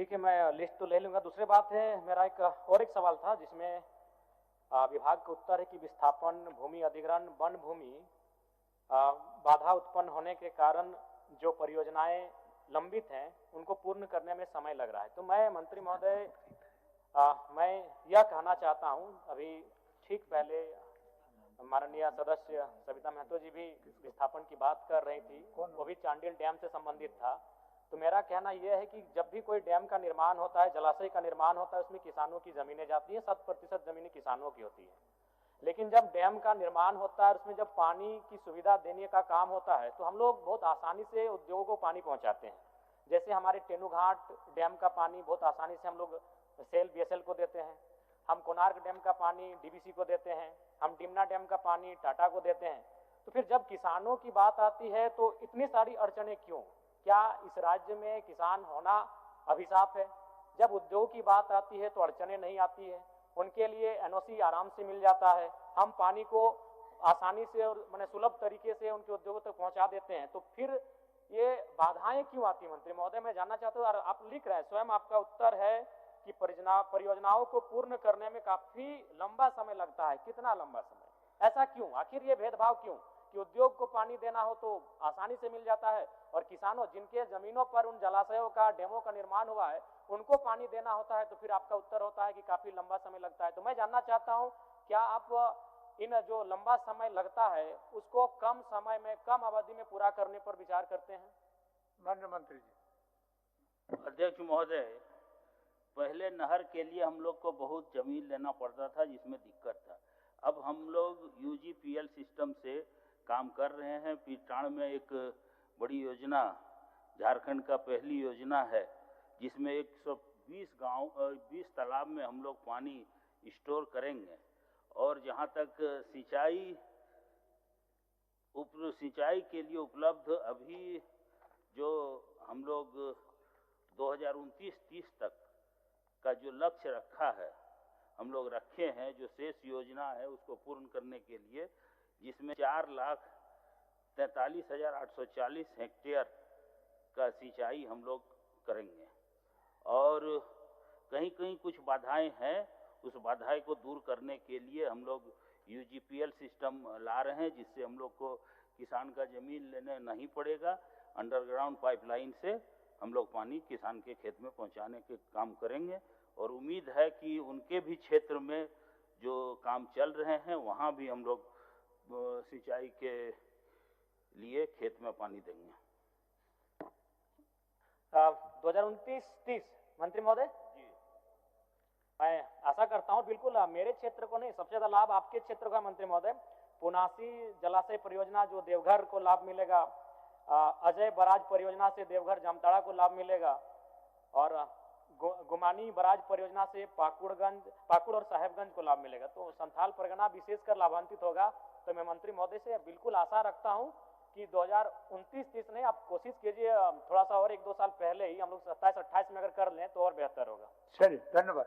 ठीक है, मैं लिस्ट तो ले लूंगा। दूसरी बात है, मेरा एक सवाल था जिसमें विभाग का उत्तर है कि विस्थापन, भूमि अधिग्रहण, वन भूमि बाधा उत्पन्न होने के कारण जो परियोजनाएं लंबित हैं उनको पूर्ण करने में समय लग रहा है। तो मैं मंत्री महोदय, मैं यह कहना चाहता हूं, अभी ठीक पहले माननीय सदस्य सविता महतो जी भी विस्थापन की बात कर रही थी, वो भी चांडिल डैम से संबंधित था। तो मेरा कहना यह है कि जब भी कोई डैम का निर्माण होता है, जलाशय का निर्माण होता है, उसमें किसानों की जमीनें जाती हैं, 100% जमीनें किसानों की होती है। लेकिन जब डैम का निर्माण होता है, उसमें जब पानी की सुविधा देने का काम होता है, तो हम लोग बहुत आसानी से उद्योगों को पानी पहुंचाते हैं। जैसे हमारे टेनूघाट डैम का पानी बहुत आसानी से हम लोग सेल बीएसएल को देते हैं, हम कोणार्क डैम का पानी डीवीसी को देते हैं, हम डिमना डैम का पानी टाटा को देते हैं। तो फिर जब किसानों की बात आती है तो इतनी सारी अड़चनें क्यों? क्या इस राज्य में किसान होना अभिशाप है? जब उद्योग की बात आती है तो अड़चनें नहीं आती है, उनके लिए एनओसी आराम से मिल जाता है, हम पानी को आसानी से और माने सुलभ तरीके से उनके उद्योगों तक पहुंचा देते हैं। तो फिर ये बाधाएं क्यों आती? मंत्री महोदय, मैं जानना चाहता हूँ। और आप लिख रहे हैं, स्वयं आपका उत्तर है कि परियोजनाओं को पूर्ण करने में काफी लंबा समय लगता है। कितना लंबा समय? ऐसा क्यों? आखिर ये भेदभाव क्यों कि उद्योग को पानी देना हो तो आसानी से मिल जाता है और किसानों जिनके जमीनों पर उन जलाशयों का, डैमों का निर्माण हुआ है, उनको पानी देना होता है तो फिर आपका उत्तर होता है कि काफी लंबा समय लगता है। तो मैं जानना चाहता हूं, क्या आप इन जो लंबा समय लगता है उसको कम समय में, कम अवधि में पूरा करने पर विचार करते हैं? माननीय मंत्री जी। अध्यक्ष महोदय, पहले नहर के लिए हम लोग को बहुत जमीन लेना पड़ता था, जिसमें दिक्कत था। अब हम लोग यूजीपीएल सिस्टम से काम कर रहे हैं। पीटाण में एक बड़ी योजना, झारखंड का पहली योजना है, जिसमें 120 गांव 20 तालाब में हम लोग पानी स्टोर करेंगे। और जहां तक सिंचाई के लिए उपलब्ध अभी जो हम लोग 2029-30 तक का जो लक्ष्य रखा है, हम लोग रखे हैं, जो शेष योजना है उसको पूर्ण करने के लिए, जिसमें 4,43,840 हेक्टेयर का सिंचाई हम लोग करेंगे। और कहीं कहीं कुछ बाधाएं हैं, उस बाधाएं को दूर करने के लिए हम लोग यूजीपीएल सिस्टम ला रहे हैं, जिससे हम लोग को किसान का जमीन लेने नहीं पड़ेगा। अंडरग्राउंड पाइपलाइन से हम लोग पानी किसान के खेत में पहुंचाने के काम करेंगे। और उम्मीद है कि उनके भी क्षेत्र में जो काम चल रहे हैं वहाँ भी हम लोग सिंचाई के लिए खेत में पानी देंगे। 2029-30 मंत्री महोदय जी, मैं आशा करता हूं, बिल्कुल मेरे क्षेत्र को नहीं, सबसे ज्यादा लाभ आपके क्षेत्र का मंत्री महोदय। पुनासी जलाशय परियोजना जो देवघर को लाभ मिलेगा, अजय बराज परियोजना से देवघर जामताड़ा को लाभ मिलेगा, और गुमानी बराज परियोजना से पाकुड़ और साहेबगंज को लाभ मिलेगा। तो संथाल परगना विशेषकर लाभान्वित होगा। तो मैं मंत्री महोदय से बिल्कुल आशा रखता हूं कि 2029-30 नहीं, आप कोशिश कीजिए थोड़ा सा और 1-2 साल पहले ही हम लोग 27-28 में अगर कर लें तो और बेहतर होगा। चलिए, धन्यवाद।